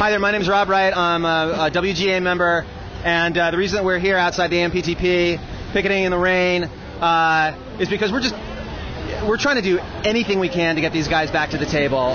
Hi there, my name is Rob Wright. I'm a WGA member, and the reason that we're here outside the AMPTP, picketing in the rain, is because we're trying to do anything we can to get these guys back to the table.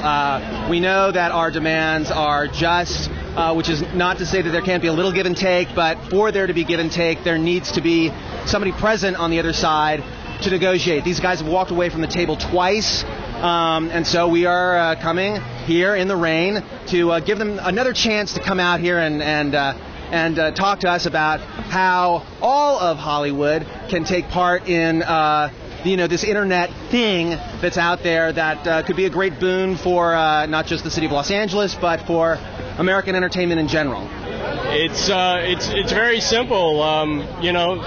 We know that our demands are just, which is not to say that there can't be a little give and take, but for there to be give and take, there needs to be somebody present on the other side to negotiate. These guys have walked away from the table twice, and so we are coming here in the rain to give them another chance to come out here and talk to us about how all of Hollywood can take part in this internet thing that's out there that could be a great boon for not just the city of Los Angeles, but for American entertainment in general. It's very simple.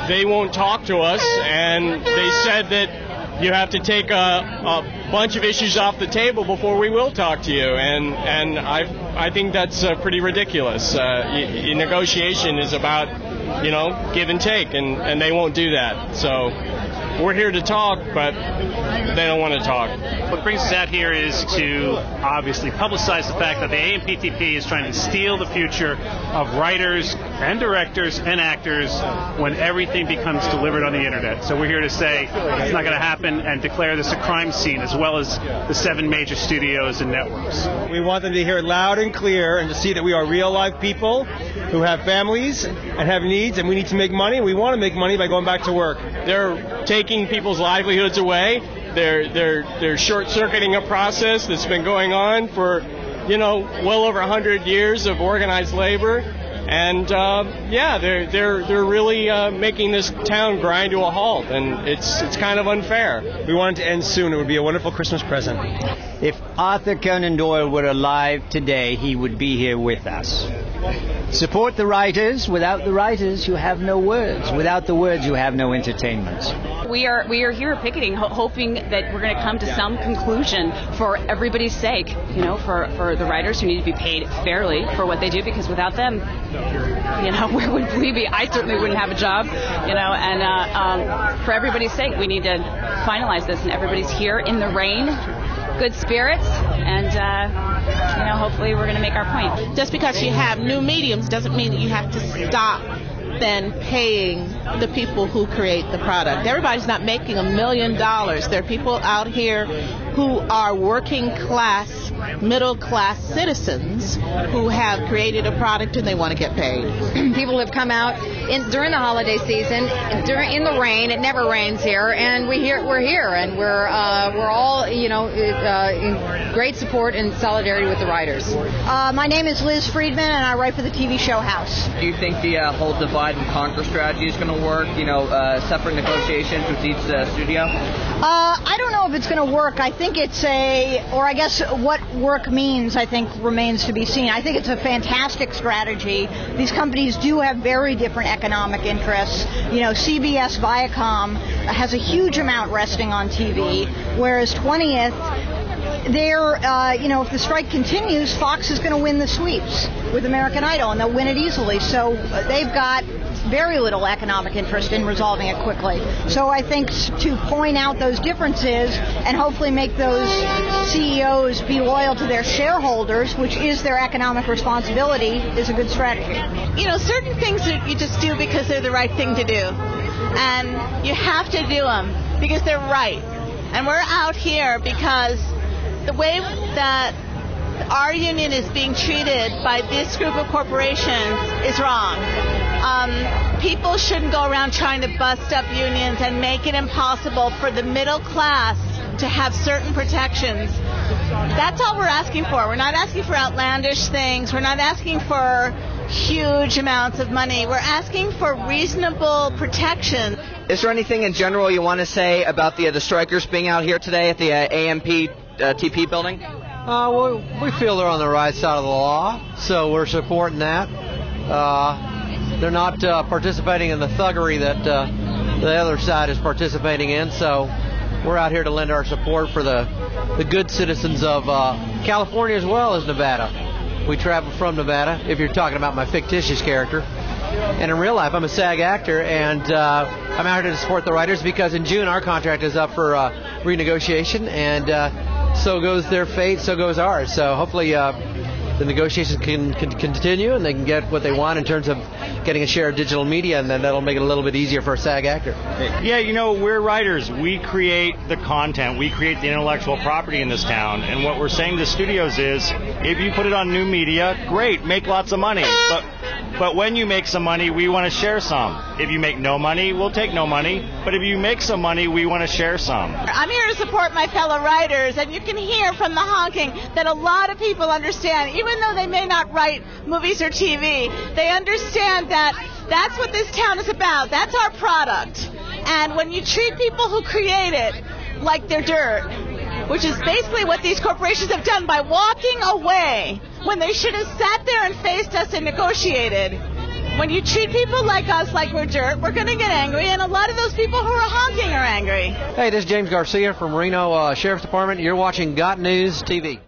They won't talk to us, and they said that you have to take a bunch of issues off the table before we will talk to you, and I think that's pretty ridiculous. Negotiation is about give and take, and they won't do that. So we're here to talk, but they don't want to talk. What brings us out here is to obviously publicize the fact that the AMPTP is trying to steal the future of writers and directors and actors when everything becomes delivered on the internet. So we're here to say it's not going to happen and declare this a crime scene, as well as the 7 major studios and networks. We want them to hear it loud and clear and to see that we are real live people who have families and have needs, and we need to make money. We want to make money by going back to work. They're taking people's livelihoods away. They're short-circuiting a process that's been going on for, well over 100 years of organized labor. And they're really making this town grind to a halt, and it's kind of unfair. We want it to end soon. It would be a wonderful Christmas present. If Arthur Conan Doyle were alive today, he would be here with us. Support the writers. Without the writers, you have no words. Without the words, you have no entertainment. We are here picketing, hoping that we're going to come to some conclusion for everybody's sake. For the writers who need to be paid fairly for what they do, because without them, where would we be? I certainly wouldn't have a job. And for everybody's sake, we need to finalize this, and everybody's here in the rain, good spirits, and hopefully we're going to make our point. Just because you have new mediums doesn't mean that you have to stop then paying the people who create the product. Everybody's not making $1 million. There are people out here who are working class, middle class citizens who have created a product and they want to get paid. People have come out during the holiday season, in the rain. It never rains here, and we're here, and we're all in great support and solidarity with the writers. My name is Liz Friedman, and I write for the TV show House. Do you think the whole divide and conquer strategy is going to work? Separate negotiations with each studio? I don't know if it's going to work. I think I guess what work means, I think, remains to be seen. I think it's a fantastic strategy. These companies do have very different economic interests. CBS Viacom has a huge amount resting on TV, whereas 20th, if the strike continues, Fox is going to win the sweeps with American Idol, and they'll win it easily. So they've got very little economic interest in resolving it quickly. So I think to point out those differences and hopefully make those CEOs be loyal to their shareholders, which is their economic responsibility, is a good strategy. Certain things that you just do because they're the right thing to do. And you have to do them because they're right. And we're out here because the way that our union is being treated by this group of corporations is wrong. People shouldn't go around trying to bust up unions and make it impossible for the middle class to have certain protections. That's all we're asking for. We're not asking for outlandish things. We're not asking for huge amounts of money. We're asking for reasonable protection. Is there anything in general you want to say about the strikers being out here today at the AMPTP building? We feel they're on the right side of the law, so we're supporting that. They're not participating in the thuggery that the other side is participating in, so we're out here to lend our support for the good citizens of California as well as Nevada. We travel from Nevada, if you're talking about my fictitious character. And in real life, I'm a SAG actor, and I'm out here to support the writers because in June our contract is up for renegotiation, and so goes their fate, so goes ours. So hopefully the negotiations can continue and they can get what they want in terms of getting a share of digital media, and then that'll make it a little bit easier for a SAG actor. Yeah, you know, we're writers. We create the content. We create the intellectual property in this town. And what we're saying to studios is, if you put it on new media, great, make lots of money. But when you make some money, we want to share some. If you make no money, we'll take no money. But if you make some money, we want to share some. I'm here to support my fellow writers, and you can hear from the honking that a lot of people understand, even though they may not write movies or TV, they understand that that's what this town is about. That's our product. And when you treat people who create it like they're dirt, which is basically what these corporations have done by walking away when they should have sat there and faced us and negotiated. When you treat people like us like we're dirt, we're going to get angry, and a lot of those people who are honking are angry. Hey, this is James Garcia from Reno Sheriff's Department. You're watching Got News TV.